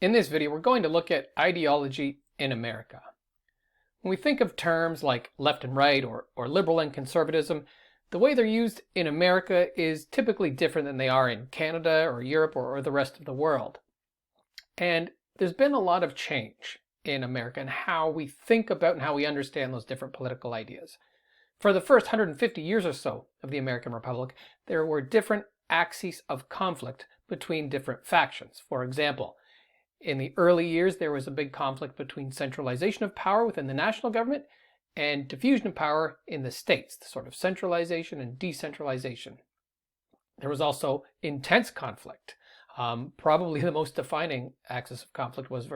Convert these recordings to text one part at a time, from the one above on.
In this video, we're going to look at ideology in America. When we think of terms like left and right or liberal and conservatism, the way they're used in America is typically different than they are in Canada or Europe or the rest of the world. And there's been a lot of change in America and how we think about and how we understand those different political ideas. For the first 150 years or so of the American Republic, there were different axes of conflict between different factions. For example, in the early years, there was a big conflict between centralization of power within the national government and diffusion of power in the states, the sort of centralization and decentralization. There was also intense conflict. Probably the most defining axis of conflict was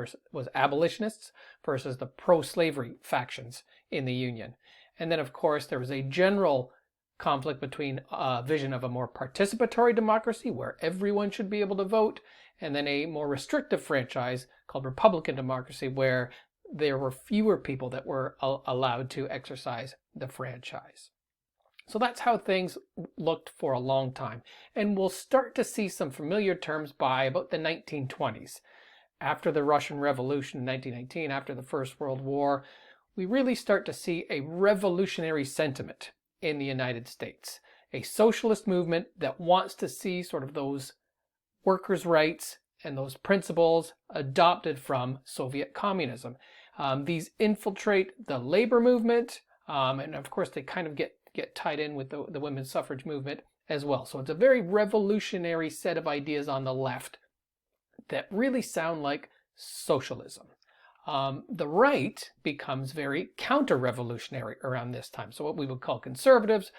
abolitionists versus the pro-slavery factions in the Union. And then, of course, there was a general conflict between a vision of a more participatory democracy where everyone should be able to vote, and then a more restrictive franchise called Republican democracy where there were fewer people that were allowed to exercise the franchise. So that's how things looked for a long time. And we'll start to see some familiar terms by about the 1920s. After the Russian Revolution in 1919, after the First World War, we really start to see a revolutionary sentiment in the United States. A socialist movement that wants to see sort of those workers' rights and those principles adopted from Soviet communism. These infiltrate the labor movement, and of course they kind of get tied in with the women's suffrage movement as well. So it's a very revolutionary set of ideas on the left that really sound like socialism. The right becomes very counter-revolutionary around this time. So what we would call conservatives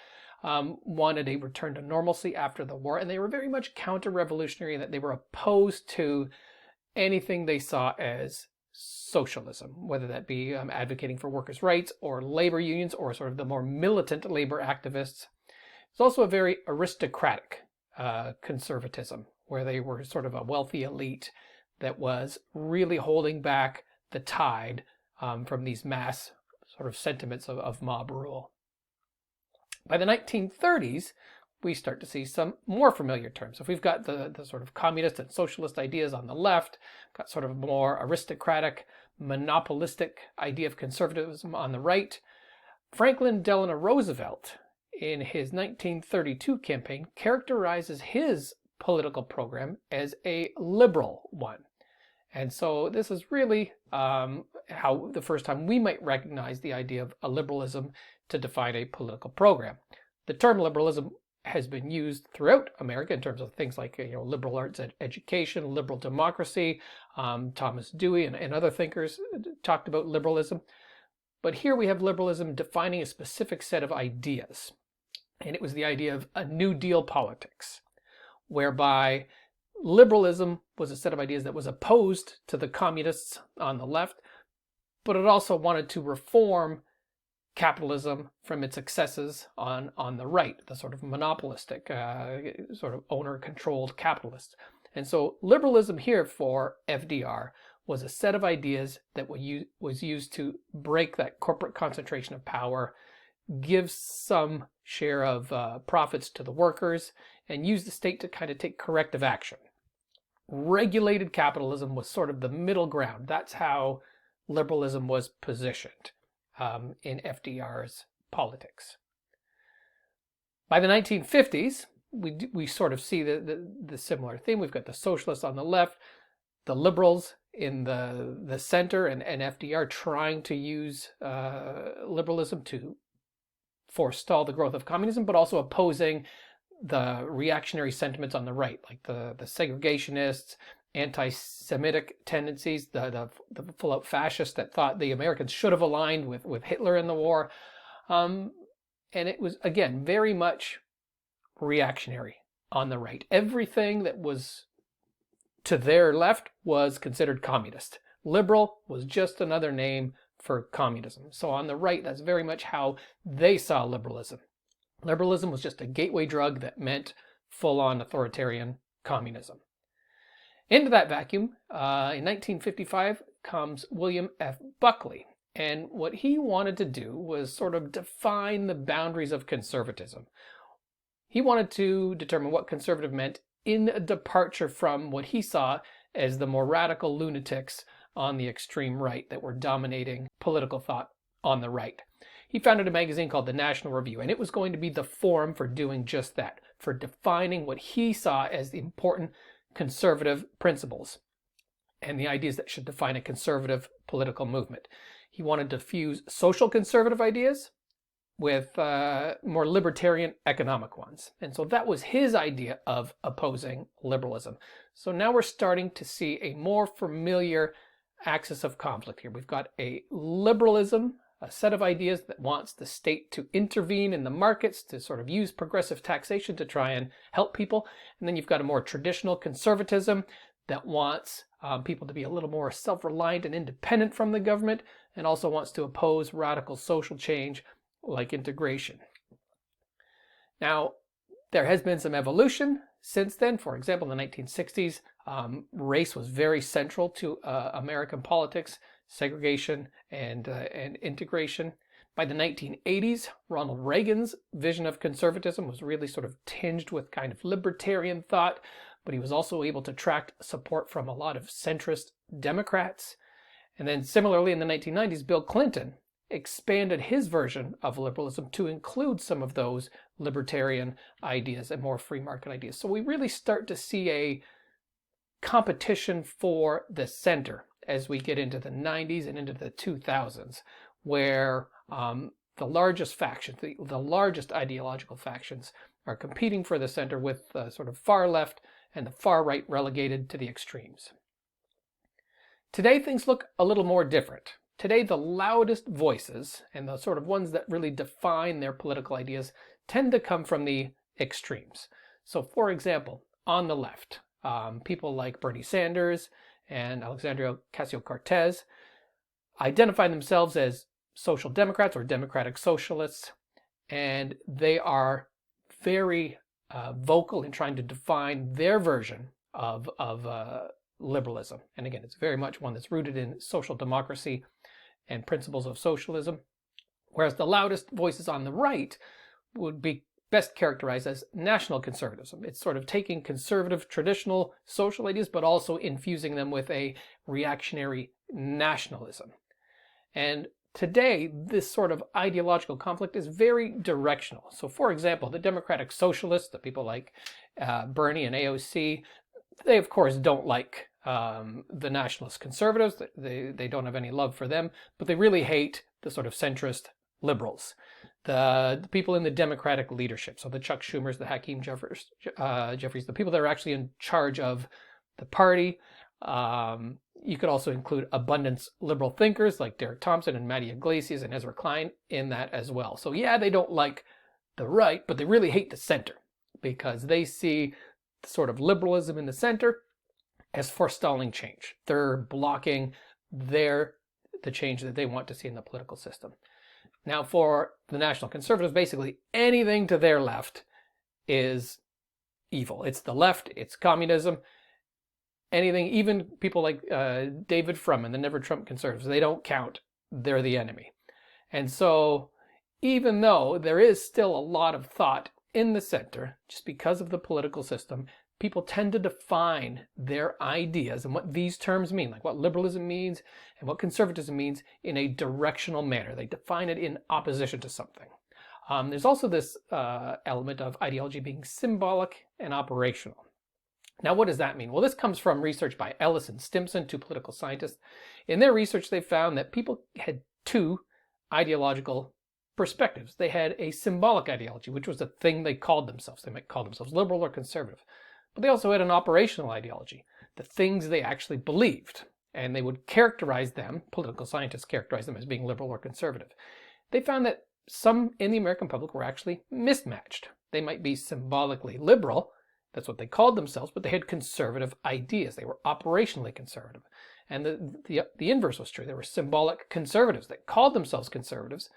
wanted a return to normalcy after the war, and they were very much counter-revolutionary in that they were opposed to anything they saw as socialism, whether that be advocating for workers' rights or labor unions or sort of the more militant labor activists. It's also a very aristocratic conservatism, where they were sort of a wealthy elite that was really holding back the tide from these mass sort of sentiments of mob rule. By the 1930s, we start to see some more familiar terms. So if we've got the sort of communist and socialist ideas on the left, got sort of a more aristocratic, monopolistic idea of conservatism on the right, Franklin Delano Roosevelt, in his 1932 campaign, characterizes his political program as a liberal one. And so this is really how the first time we might recognize the idea of a liberalism to define a political program. The term liberalism has been used throughout America in terms of things like liberal arts education, liberal democracy. Thomas Dewey and other thinkers talked about liberalism. But here we have liberalism defining a specific set of ideas. And it was the idea of a New Deal politics, whereby liberalism was a set of ideas that was opposed to the communists on the left, but it also wanted to reform capitalism from its excesses on the right, the sort of monopolistic, sort of owner-controlled capitalists. And so liberalism here for FDR was a set of ideas that was used to break that corporate concentration of power, give some share of profits to the workers, and use the state to kind of take corrective action. Regulated capitalism was sort of the middle ground. That's how liberalism was positioned in FDR's politics. By the 1950s, we sort of see the similar theme. We've got the socialists on the left, the liberals in the center, and FDR trying to use liberalism to forestall the growth of communism, but also opposing the reactionary sentiments on the right, like the segregationists, anti-Semitic tendencies, the full-out fascists that thought the Americans should have aligned with Hitler in the war. And it was, again, very much reactionary on the right. Everything that was to their left was considered communist. Liberal was just another name for communism. So on the right, that's very much how they saw liberalism. Liberalism was just a gateway drug that meant full-on authoritarian communism. Into that vacuum, in 1955 comes William F. Buckley. And what he wanted to do was sort of define the boundaries of conservatism. He wanted to determine what conservative meant in a departure from what he saw as the more radical lunatics on the extreme right that were dominating political thought on the right. He founded a magazine called the National Review, and it was going to be the forum for doing just that, for defining what he saw as the important conservative principles and the ideas that should define a conservative political movement. He wanted to fuse social conservative ideas with more libertarian economic ones. And so that was his idea of opposing liberalism. So now we're starting to see a more familiar axis of conflict here. We've got a liberalism, a set of ideas that wants the state to intervene in the markets, to sort of use progressive taxation to try and help people. And then you've got a more traditional conservatism that wants people to be a little more self-reliant and independent from the government, and also wants to oppose radical social change like integration. Now, there has been some evolution since then. For example, in the 1960s, race was very central to American politics, segregation and integration. By the 1980s, Ronald Reagan's vision of conservatism was really sort of tinged with kind of libertarian thought, but he was also able to attract support from a lot of centrist Democrats. And then similarly in the 1990s, Bill Clinton expanded his version of liberalism to include some of those libertarian ideas and more free market ideas. So we really start to see a competition for the center as we get into the 90s and into the 2000s, where the largest factions, the largest ideological factions are competing for the center, with the sort of far left and the far right relegated to the extremes. Today things look a little more different. Today the loudest voices and the sort of ones that really define their political ideas tend to come from the extremes. So for example, on the left, people like Bernie Sanders and Alexandria Ocasio-Cortez identify themselves as social democrats or democratic socialists, and they are very vocal in trying to define their version of liberalism. And again, it's very much one that's rooted in social democracy and principles of socialism, whereas the loudest voices on the right would be best characterized as national conservatism. It's sort of taking conservative traditional social ideas but also infusing them with a reactionary nationalism. And today, this sort of ideological conflict is very directional. So for example, the Democratic Socialists, the people like Bernie and AOC, they of course don't like the nationalist conservatives. They don't have any love for them, but they really hate the sort of centrist liberals. The people in the Democratic leadership, so the Chuck Schumers, the Hakeem Jeffries, the people that are actually in charge of the party. You could also include abundance liberal thinkers like Derek Thompson and Matty Iglesias and Ezra Klein in that as well. So yeah, they don't like the right, but they really hate the center because they see the sort of liberalism in the center as forestalling change. They're blocking the change that they want to see in the political system. Now, for the National Conservatives, basically anything to their left is evil. It's the left, it's communism. Anything, even people like David Frum and the Never Trump Conservatives, they don't count. They're the enemy. And so even though there is still a lot of thought in the center, just because of the political system, people tend to define their ideas and what these terms mean, like what liberalism means and what conservatism means, in a directional manner. They define it in opposition to something. There's also this element of ideology being symbolic and operational. Now, what does that mean? Well, this comes from research by Ellis and Stimson, two political scientists. In their research, they found that people had two ideological perspectives. They had a symbolic ideology, which was the thing they called themselves. They might call themselves liberal or conservative. But they also had an operational ideology, the things they actually believed. And they would characterize them, political scientists characterize them as being liberal or conservative. They found that some in the American public were actually mismatched. They might be symbolically liberal, that's what they called themselves, but they had conservative ideas. They were operationally conservative. And the inverse was true. There were symbolic conservatives that called themselves conservatives,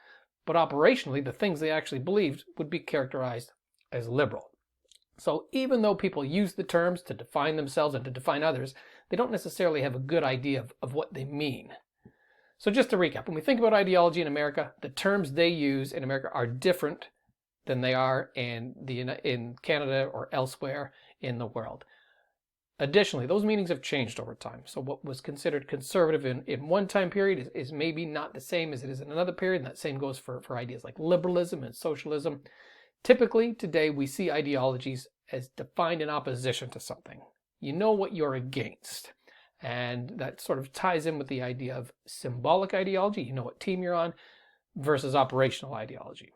but operationally the things they actually believed would be characterized as liberal. So even though people use the terms to define themselves and to define others, they don't necessarily have a good idea of what they mean. So just to recap, when we think about ideology in America, the terms they use in America are different than they are in Canada or elsewhere in the world. Additionally, those meanings have changed over time. So what was considered conservative in one time period is maybe not the same as it is in another period. And that same goes for ideas like liberalism and socialism. Typically, today we see ideologies as defined in opposition to something. You know what you're against. And that sort of ties in with the idea of symbolic ideology. You know what team you're on versus operational ideology.